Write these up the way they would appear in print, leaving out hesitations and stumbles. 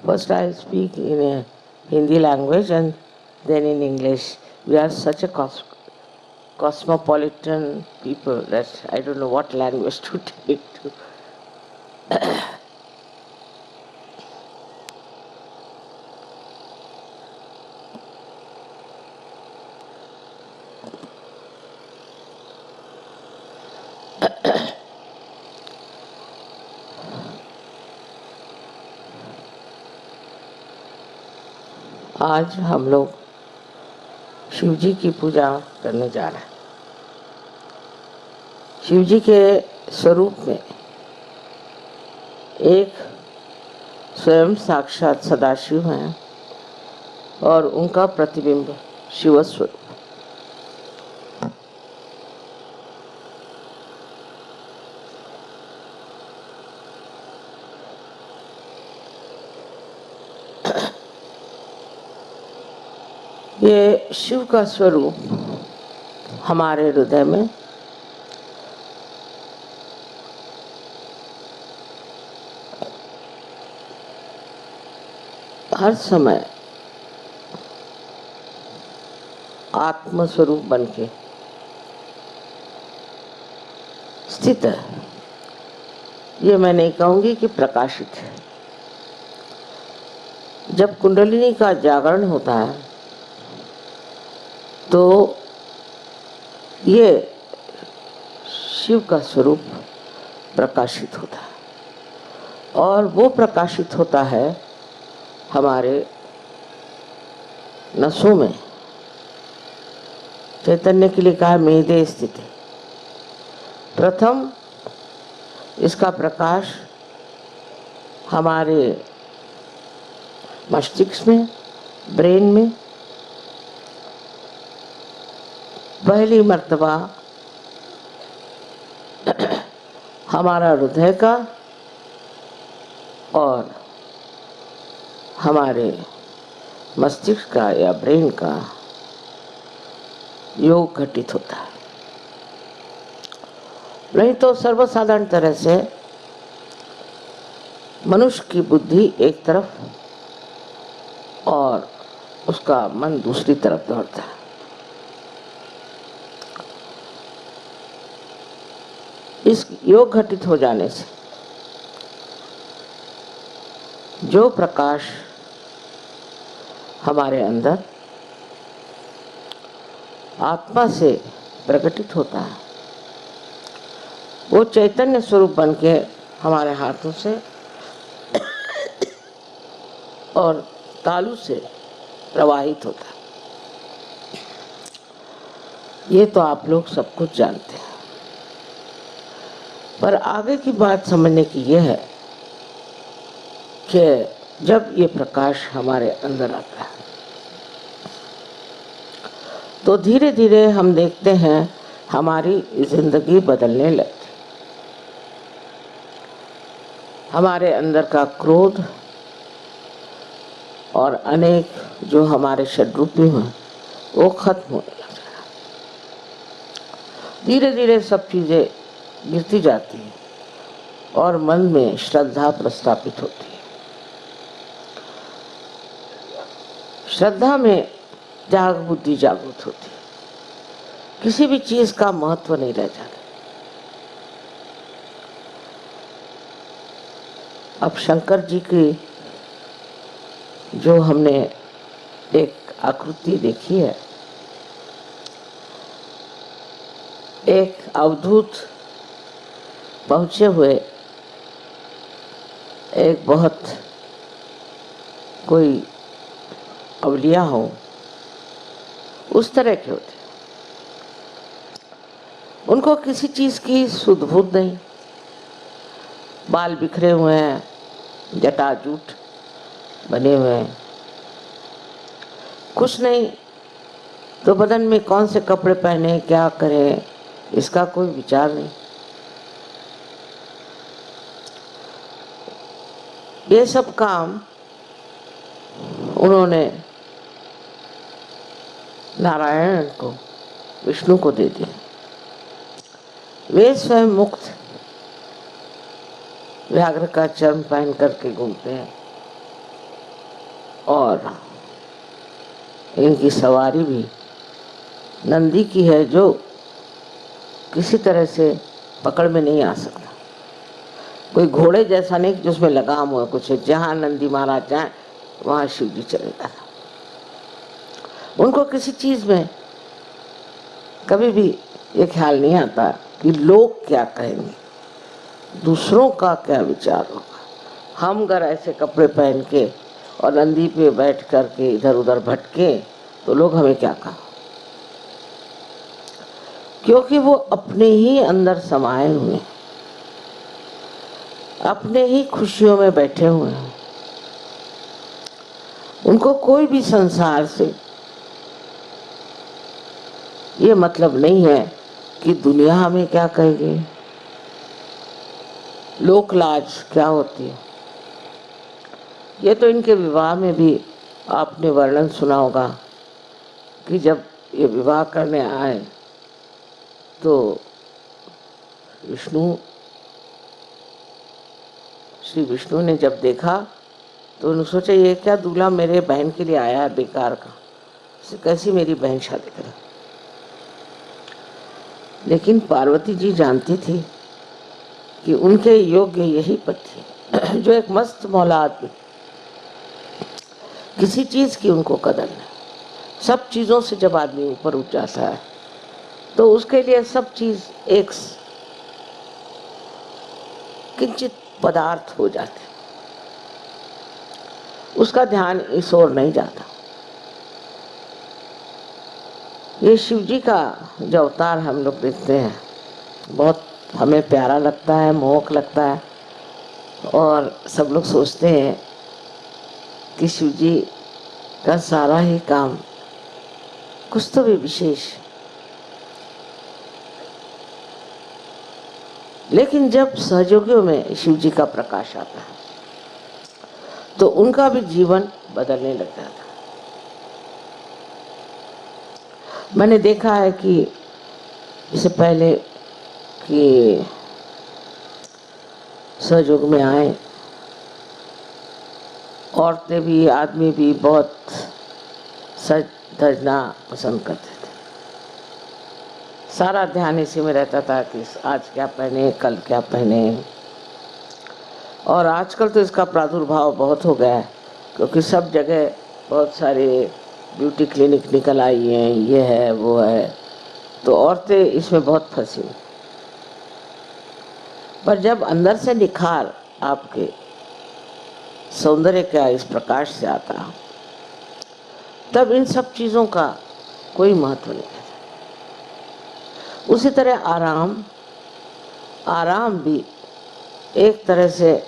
First I'll speak in a Hindi language and then in English. We are such a cosmopolitan people that I don't know what language to take to. आज हम लोग शिव जी की पूजा करने जा रहे हैं। शिव जी के स्वरूप में एक स्वयं साक्षात सदाशिव हैं और उनका प्रतिबिंब शिव स्वरूप। ये शिव का स्वरूप हमारे हृदय में हर समय आत्म स्वरूप बन के स्थित है। ये मैं नहीं कहूंगी कि प्रकाशित है। जब कुंडलिनी का जागरण होता है तो ये शिव का स्वरूप प्रकाशित होता है और वो प्रकाशित होता है हमारे नसों में। चैतन्य के लिए कहा मेदे स्थिति। प्रथम इसका प्रकाश हमारे मस्तिष्क में, ब्रेन में पहली मर्तबा हमारा हृदय का और हमारे मस्तिष्क का या ब्रेन का योग घटित होता है। नहीं तो सर्वसाधारण तरह से मनुष्य की बुद्धि एक तरफ और उसका मन दूसरी तरफ दौड़ता है। इस योग घटित हो जाने से जो प्रकाश हमारे अंदर आत्मा से प्रकटित होता है वो चैतन्य स्वरूप बन के हमारे हाथों से और तालू से प्रवाहित होता है। ये तो आप लोग सब कुछ जानते हैं, पर आगे की बात समझने की यह है कि जब ये प्रकाश हमारे अंदर आता है तो धीरे धीरे हम देखते हैं हमारी जिंदगी बदलने लगती। हमारे अंदर का क्रोध और अनेक जो हमारे शत्रुपी हैं वो खत्म होने लग रहा। धीरे धीरे सब चीजें गिरती जाती है और मन में श्रद्धा प्रस्थापित होती है। श्रद्धा में जाग बुद्धि जागृत होती है। किसी भी चीज का महत्व नहीं रह जाता। अब शंकर जी की जो हमने एक आकृति देखी है, एक अवधूत पहुंचे हुए एक बहुत कोई अवलिया हो उस तरह के होते। उनको किसी चीज की सुध बुध नहीं, बाल बिखरे हुए हैं, जटाजूट बने हुए हैं, कुछ नहीं तो बदन में कौन से कपड़े पहने, क्या करें, इसका कोई विचार नहीं। ये सब काम उन्होंने नारायण को, विष्णु को दे दिया। वे स्वयं मुक्त व्याघ्र का चर्म पहन करके घूमते हैं और इनकी सवारी भी नंदी की है, जो किसी तरह से पकड़ में नहीं आ सकता। कोई घोड़े जैसा नहीं जिसमें लगाम हो कुछ, जहाँ नंदी महाराज जाए वहाँ शिव जी चले जाते। उनको किसी चीज में कभी भी ये ख्याल नहीं आता कि लोग क्या कहेंगे, दूसरों का क्या विचार होगा। हम अगर ऐसे कपड़े पहन के और नंदी पे बैठ कर के इधर उधर भटके तो लोग हमें क्या कहें, क्योंकि वो अपने ही अंदर समाये हुए हैं, अपने ही खुशियों में बैठे हुए हैं। उनको कोई भी संसार से ये मतलब नहीं है कि दुनिया हमें क्या कहेगी, लोक लाज क्या होती है। ये तो इनके विवाह में भी आपने वर्णन सुना होगा कि जब ये विवाह करने आए तो श्री विष्णु ने जब देखा तो उन्होंने सोचा ये क्या दूल्हा मेरे बहन के लिए आया है बेकार का, इससे कैसी मेरी बहन शादी करे। लेकिन पार्वती जी जानती थी कि उनके योग्य यही पति जो एक मस्त मौला आदमी, किसी चीज की उनको कदर नहीं। सब चीजों से जब आदमी ऊपर उठ जाता है तो उसके लिए सब चीज एक किंचित पदार्थ हो जाते, उसका ध्यान इस ओर नहीं जाता। ये शिव जी का जो अवतार हम लोग देखते हैं बहुत हमें प्यारा लगता है, मोहक लगता है, और सब लोग सोचते हैं कि शिव जी का सारा ही काम कुछ तो भी विशेष। लेकिन जब सहयोगियों में शिव जी का प्रकाश आता है तो उनका भी जीवन बदलने लग जाता है। मैंने देखा है कि इससे पहले कि सहयोग में आए, औरतें भी आदमी भी बहुत सज धजना पसंद करते थे। सारा ध्यान इसी में रहता था कि आज क्या पहने, कल क्या पहने। और आजकल तो इसका प्रादुर्भाव बहुत हो गया है, क्योंकि सब जगह बहुत सारे ब्यूटी क्लिनिक निकल आई हैं, ये है वो है, तो औरतें इसमें बहुत फंसी। पर जब अंदर से निखार आपके सौंदर्य का इस प्रकाश से आता, तब इन सब चीज़ों का कोई महत्व नहीं है। उसी तरह आराम भी एक तरह से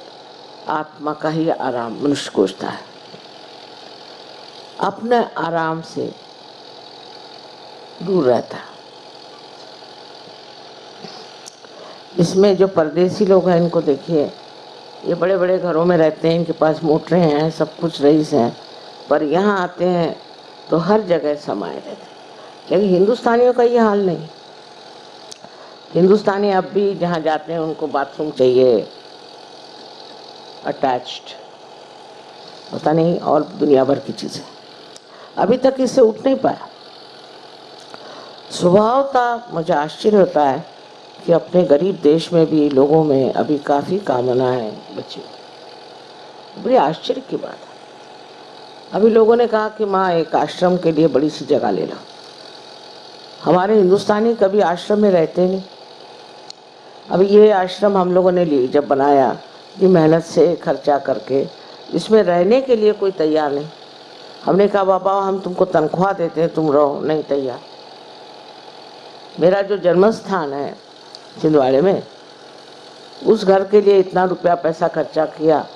आत्मा का ही आराम मनुष्य खोजता है। अपने आराम से दूर रहता है। इसमें जो परदेसी लोग हैं इनको देखिए, ये बड़े बड़े घरों में रहते हैं, इनके पास मोटरें हैं, सब कुछ रईस हैं, पर यहाँ आते हैं तो हर जगह समाये रहते हैं। लेकिन हिंदुस्तानियों का ये हाल नहीं। हिंदुस्तानी अब भी जहाँ जाते हैं उनको बाथरूम चाहिए अटैच्ड, पता नहीं और दुनिया भर की चीज़ें। अभी तक इससे उठ नहीं पाया। स्वभावतः मुझे आश्चर्य होता है कि अपने गरीब देश में भी लोगों में अभी काफ़ी कामनाएं बची। बड़ी आश्चर्य की बात है। अभी लोगों ने कहा कि माँ एक आश्रम के लिए बड़ी सी जगह ले लो। हमारे हिंदुस्तानी कभी आश्रम में रहते नहीं। अभी ये आश्रम हम लोगों ने लिए जब बनाया, कि मेहनत से खर्चा करके, इसमें रहने के लिए कोई तैयार नहीं। हमने कहा बाबा हम तुमको तनख्वाह देते हैं, तुम रहो, नहीं तैयार। मेरा जो जन्म स्थान है छिंदवाड़े में, उस घर के लिए इतना रुपया पैसा खर्चा किया,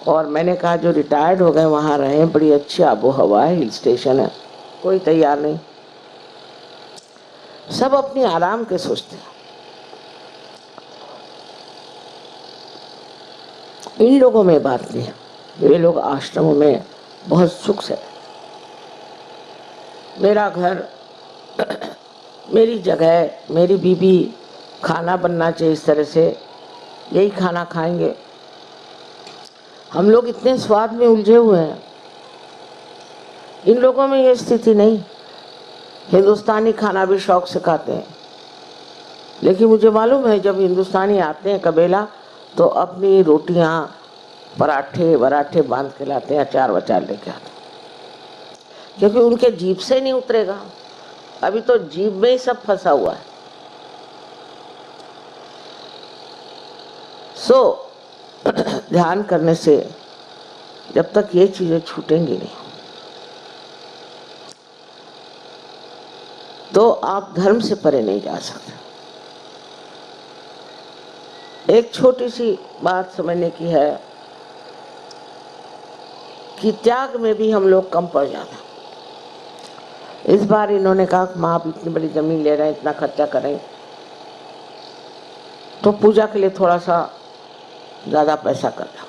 और मैंने कहा जो रिटायर्ड हो गए वहाँ रहें, बड़ी अच्छी आबो हवा है, हिल स्टेशन है, कोई तैयार नहीं। सब अपनी आराम के सोचते हैं। इन लोगों में बात नहीं है। ये लोग आश्रमों में बहुत सुख से, मेरा घर, मेरी जगह, मेरी बीबी, खाना बनना चाहिए इस तरह से, यही खाना खाएंगे। हम लोग इतने स्वाद में उलझे हुए हैं इन लोगों में ये स्थिति नहीं। हिंदुस्तानी खाना भी शौक से खाते हैं, लेकिन मुझे मालूम है जब हिंदुस्तानी आते हैं कबीला तो अपनी रोटियां पराठे वराठे बांध के लाते हैं, अचार वचार लेके आते हैं, क्योंकि उनके जीभ से नहीं उतरेगा। अभी तो जीभ में ही सब फंसा हुआ है। सो ध्यान करने से जब तक ये चीजें छूटेंगी नहीं तो आप धर्म से परे नहीं जा सकते। एक छोटी सी बात समझने की है कि त्याग में भी हम लोग कम पड़ जाते हैं। इस बार इन्होंने कहा माँ आप इतनी बड़ी जमीन ले रहे हैं, इतना खर्चा करें तो पूजा के लिए थोड़ा सा ज्यादा पैसा कर दो।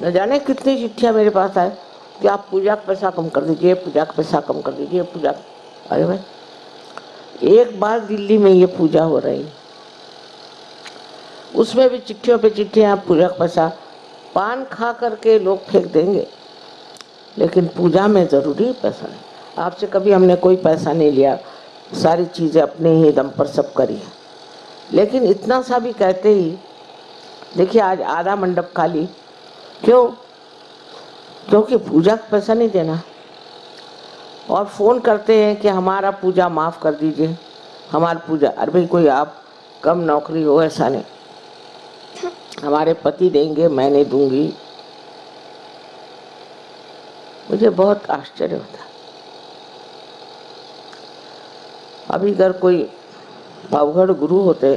न जाने कितनी चिट्ठियां मेरे पास आए कि आप पूजा का पैसा कम कर दीजिए, पूजा का पैसा कम कर दीजिए, पूजा। अरे भाई, एक बार दिल्ली में ये पूजा हो रही, उसमें भी चिट्ठियों पे चिट्ठियां, पूजा का पैसा। पान खा करके लोग फेंक देंगे, लेकिन पूजा में जरूरी पैसा नहीं। आपसे कभी हमने कोई पैसा नहीं लिया, सारी चीजें अपने ही दम पर सब करी है। लेकिन इतना सा भी कहते ही, देखिए आज आधा मंडप खाली, क्यों? क्योंकि पूजा का पैसा नहीं देना। और फोन करते हैं कि हमारा पूजा माफ कर दीजिए, हमारी पूजा। अरे भाई, कोई आप कम नौकरी हो ऐसा नहीं, हमारे पति देंगे, मैं नहीं दूंगी। मुझे बहुत आश्चर्य होता है। अभी अगर कोई अवघड़ गुरु होते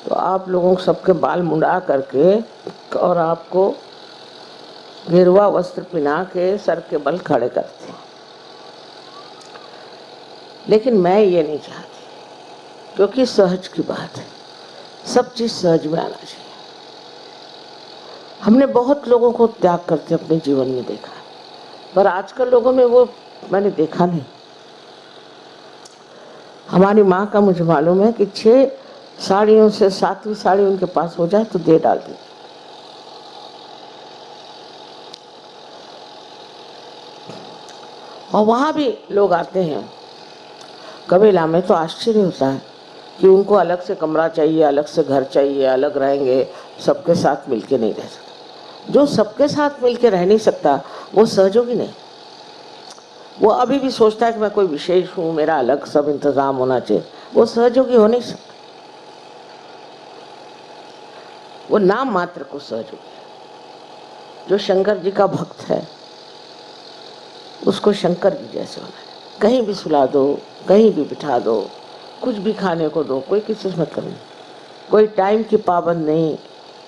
तो आप लोगों को सबके बाल मुंडा करके और आपको गेरुआ वस्त्र पहना के सर के बल खड़े करते। लेकिन मैं ये नहीं चाहती, क्योंकि सहज की बात है, सब चीज सहज में आना चाहिए। हमने बहुत लोगों को त्याग करते अपने जीवन में देखा है, पर आजकल लोगों में वो मैंने देखा नहीं। हमारी माँ का मुझे मालूम है कि 6 साड़ियों से 7वीं साड़ी उनके पास हो जाए तो दे डालती। और वहां भी लोग आते हैं कबीला में, तो आश्चर्य होता है कि उनको अलग से कमरा चाहिए, अलग से घर चाहिए, अलग रहेंगे, सबके साथ मिलके नहीं रह सकते। जो सबके साथ मिलके रह नहीं सकता वो सहयोगी नहीं। वो अभी भी सोचता है कि मैं कोई विशेष हूँ, मेरा अलग सब इंतजाम होना चाहिए। वो सहयोगी हो नहीं सकता, वो नाम मात्र को सहयोगी है। जो शंकर जी का भक्त है उसको शंकर जी जैसे होना है। कहीं भी सुला दो, कहीं भी बिठा दो, कुछ भी खाने को दो, कोई किसी से मतलब नहीं, कोई टाइम की पाबंद नहीं,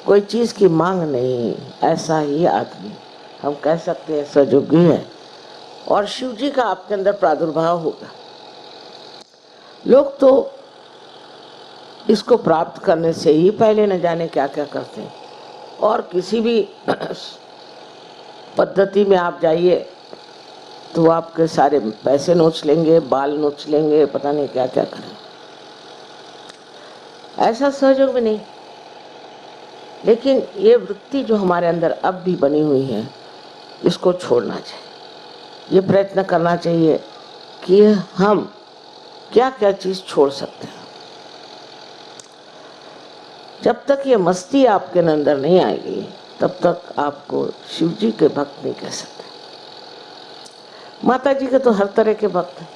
कोई चीज की मांग नहीं। ऐसा ही आदमी हम कह सकते हैं सहयोगी है। और शिव जी का आपके अंदर प्रादुर्भाव होगा। लोग तो इसको प्राप्त करने से ही पहले न जाने क्या क्या करते हैं। और किसी भी पद्धति में आप जाइए तो आपके सारे पैसे नोच लेंगे, बाल नोच लेंगे, पता नहीं क्या क्या करें। ऐसा सहयोग में नहीं। लेकिन ये वृत्ति जो हमारे अंदर अब भी बनी हुई है, इसको छोड़ना चाहिए। ये प्रयत्न करना चाहिए कि हम क्या क्या चीज छोड़ सकते हैं। जब तक ये मस्ती आपके अंदर नहीं आएगी तब तक आपको शिव जी के भक्त नहीं कह सकते। माता जी के तो हर तरह के भक्त हैं,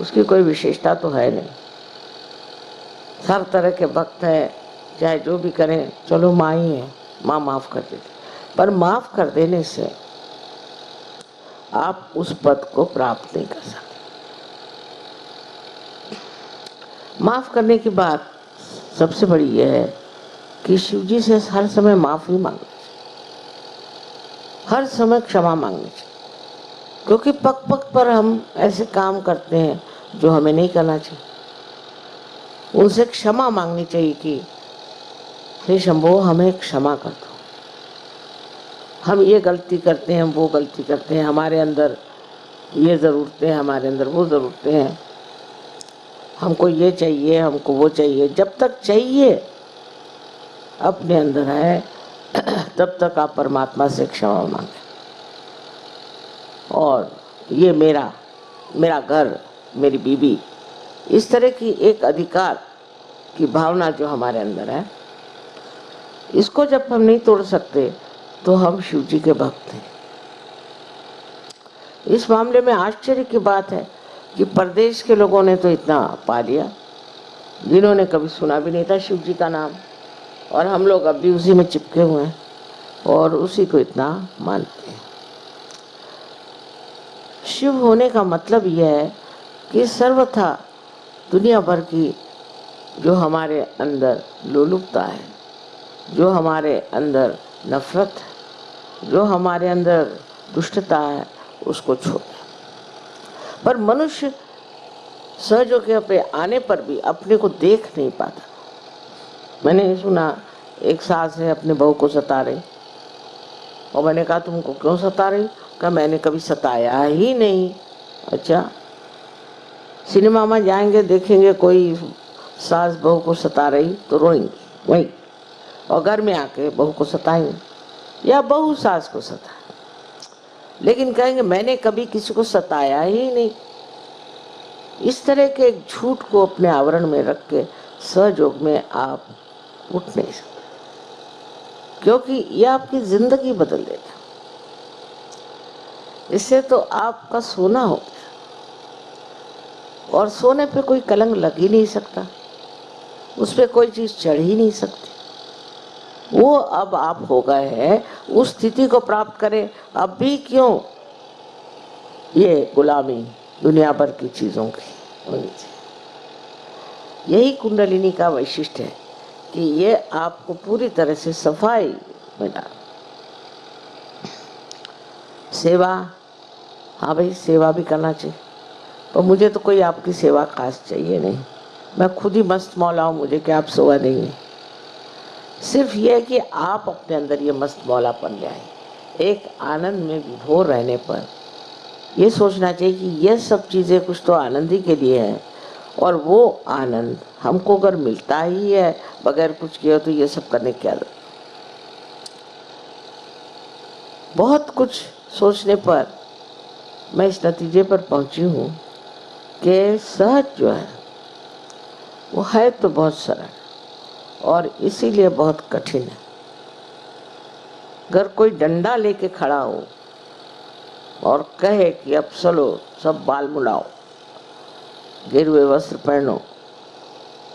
उसकी कोई विशेषता तो है नहीं। हर तरह के भक्त हैं, चाहे जो भी करें, चलो माँ ही है, माँ माफ कर देती। पर माफ कर देने से आप उस पद को प्राप्त नहीं कर सकते। माफ करने की बात सबसे बड़ी यह है कि शिव जी से हर समय माफी मांगनी चाहिए, हर समय क्षमा मांगनी चाहिए। क्योंकि पग पग पर हम ऐसे काम करते हैं जो हमें नहीं करना चाहिए। उनसे क्षमा मांगनी चाहिए कि हे शंभो, हमें क्षमा कर दो, हम ये गलती करते हैं, वो गलती करते हैं, हमारे अंदर ये ज़रूरतें, हमारे अंदर वो ज़रूरतें हैं, हमको ये चाहिए, हमको वो चाहिए। जब तक चाहिए अपने अंदर है तब तक आप परमात्मा से क्षमा मांगे। और ये मेरा घर, मेरी बीवी, इस तरह की एक अधिकार की भावना जो हमारे अंदर है, इसको जब हम नहीं तोड़ सकते तो हम शिव जी के भक्त हैं। इस मामले में आश्चर्य की बात है कि प्रदेश के लोगों ने तो इतना पा लिया, जिन्होंने कभी सुना भी नहीं था शिव जी का नाम, और हम लोग अब भी उसी में चिपके हुए हैं और उसी को इतना मानते हैं। शिव होने का मतलब यह है कि सर्वथा दुनिया भर की जो हमारे अंदर लोलुपता है, जो हमारे अंदर नफरत है, जो हमारे अंदर दुष्टता है, उसको छोड़। पर मनुष्य सहजों के आने पर भी अपने को देख नहीं पाता। मैंने सुना एक सास है अपने बहू को सता रही, और मैंने कहा तुमको क्यों सता रही? कहा मैंने कभी सताया ही नहीं। अच्छा, सिनेमा में जाएंगे, देखेंगे कोई सास बहू को सता रही तो रोएंगे वही, और घर में आके बहू को सताएंगे या बहू सास को सताए, लेकिन कहेंगे मैंने कभी किसी को सताया ही नहीं। इस तरह के एक झूठ को अपने आवरण में रख के सहयोग में आप उठ नहीं सकते, क्योंकि यह आपकी जिंदगी बदल देगा। इससे तो आपका सोना हो गया, और सोने पे कोई कलंक लग ही नहीं सकता, उस पर कोई चीज चढ़ ही नहीं सकती। वो अब आप हो गए हैं, उस स्थिति को प्राप्त करें। अब भी क्यों ये गुलामी दुनिया भर की चीजों की होनी चाहिए। यही कुंडलिनी का वैशिष्ट्य है कि ये आपको पूरी तरह से सफाई में डाल। सेवा, हाँ भाई सेवा भी करना चाहिए, पर मुझे तो कोई आपकी सेवा खास चाहिए नहीं, मैं खुद ही मस्त मौला हूँ, मुझे क्या आप सेवा देंगे। सिर्फ ये है कि आप अपने अंदर ये मस्त मौलापन ले आए। एक आनंद में विभोर रहने पर ये सोचना चाहिए कि ये सब चीज़ें कुछ तो आनंद ही के लिए है, और वो आनंद हमको अगर मिलता ही है बगैर कुछ किए तो ये सब करने क्या जरूरत। बहुत कुछ सोचने पर मैं इस नतीजे पर पहुंची हूँ कि सहज जो है वो है तो बहुत सरल और इसीलिए बहुत कठिन है। अगर कोई डंडा लेके खड़ा हो और कहे कि अब चलो सब बाल मुड़ाओ, गिरवे वस्त्र पहनो,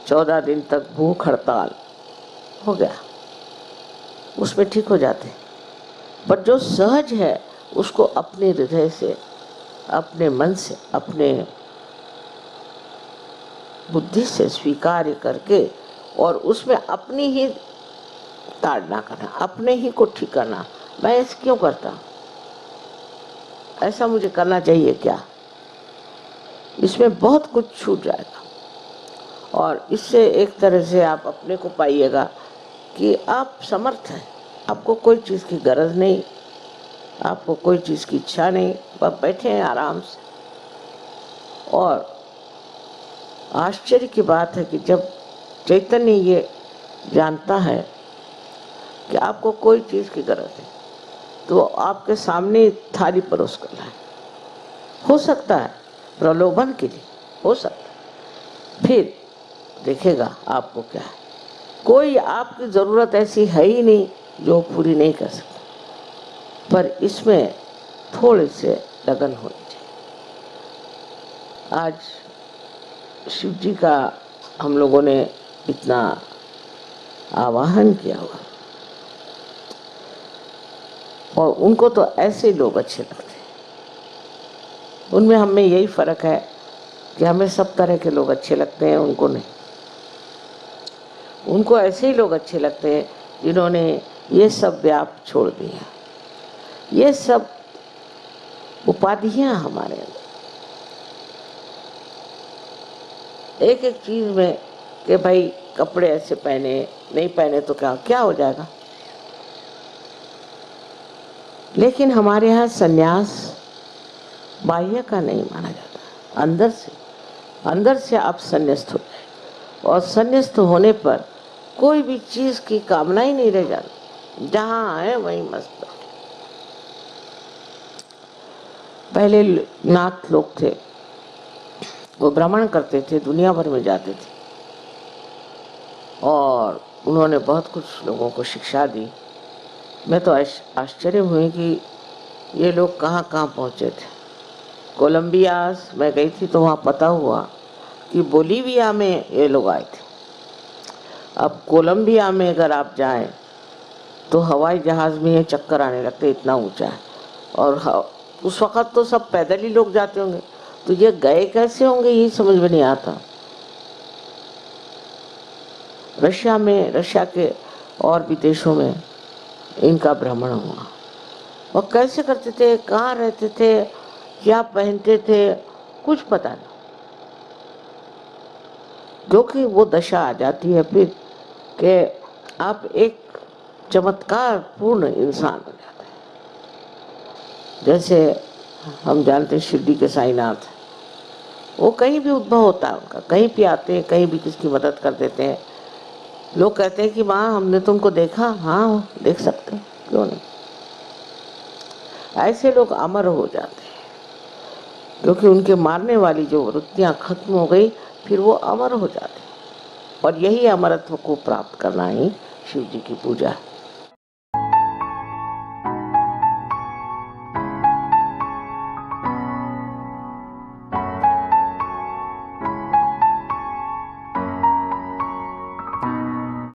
14 दिन तक भूख हड़ताल, हो गया, उसमें ठीक हो जाते। पर जो सहज है उसको अपने हृदय से, अपने मन से, अपने बुद्धि से स्वीकार करके और उसमें अपनी ही ताड़ना करना, अपने ही को ठीक करना। मैं ऐसे क्यों करता, ऐसा मुझे करना चाहिए क्या, इसमें बहुत कुछ छूट जाएगा। और इससे एक तरह से आप अपने को पाइएगा कि आप समर्थ हैं, आपको कोई चीज़ की गरज नहीं, आपको कोई चीज़ की इच्छा नहीं, बस बैठे हैं आराम से। और आश्चर्य की बात है कि जब चैतन्य ये जानता है कि आपको कोई चीज़ की गरज है तो आपके सामने थाली परोस कर लाए। हो सकता है प्रलोभन के लिए, हो सकता है, फिर देखेगा आपको क्या है। कोई आपकी ज़रूरत ऐसी है ही नहीं जो पूरी नहीं कर सकता, पर इसमें थोड़े से लगन होनी चाहिए। आज शिव जी का हम लोगों ने इतना आवाहन किया हुआ, और उनको तो ऐसे लोग अच्छे लगते हैं। उनमें हमें यही फ़र्क है कि हमें सब तरह के लोग अच्छे लगते हैं, उनको नहीं। उनको ऐसे ही लोग अच्छे लगते हैं जिन्होंने ये सब व्याप छोड़ दिया, ये सब उपाधियां हमारे अंदर, एक एक चीज़ में कि भाई कपड़े ऐसे पहने, नहीं पहने तो क्या हो जाएगा। लेकिन हमारे यहाँ सन्यास बाह्य का नहीं माना जाता, अंदर से आप संन्यास्त हो जाए, और संन्यास्त होने पर कोई भी चीज़ की कामना ही नहीं रह जाती, जहाँ है वहीं मस्त। पहले नाथ लोग थे, वो भ्रमण करते थे, दुनिया भर में जाते थे और उन्होंने बहुत कुछ लोगों को शिक्षा दी। मैं तो आश्चर्य हुई कि ये लोग कहाँ कहाँ पहुँचे थे। कोलंबिया मैं गई थी तो वहाँ पता हुआ कि बोलीविया में ये लोग आए थे। अब कोलंबिया में अगर आप जाएं तो हवाई जहाज़ में ये चक्कर आने लगते, इतना ऊंचा है। और उस वक़्त तो सब पैदल ही लोग जाते होंगे, तो ये गए कैसे होंगे यही समझ में नहीं आता। रशिया में, रशिया के और भी देशों में इनका भ्रमण हुआ। और कैसे करते थे, कहाँ रहते थे, क्या पहनते थे, कुछ पता नहीं। क्योंकि वो दशा आ जाती है फिर कि आप एक चमत्कार पूर्ण इंसान हो जाते हैं। जैसे हम जानते हैं शिरडी के साईनाथ, वो कहीं भी उद्भव होता है उनका, कहीं भी आते हैं, कहीं भी किसकी मदद कर देते हैं। लोग कहते हैं कि माँ हमने तुमको देखा, हाँ देख सकते हैं, क्यों नहीं। ऐसे लोग अमर हो जाते हैं क्योंकि उनके मारने वाली जो वृत्तियाँ खत्म हो गई, फिर वो अमर हो जाते हैं। और यही अमरत्व को प्राप्त करना ही शिव जी की पूजा है।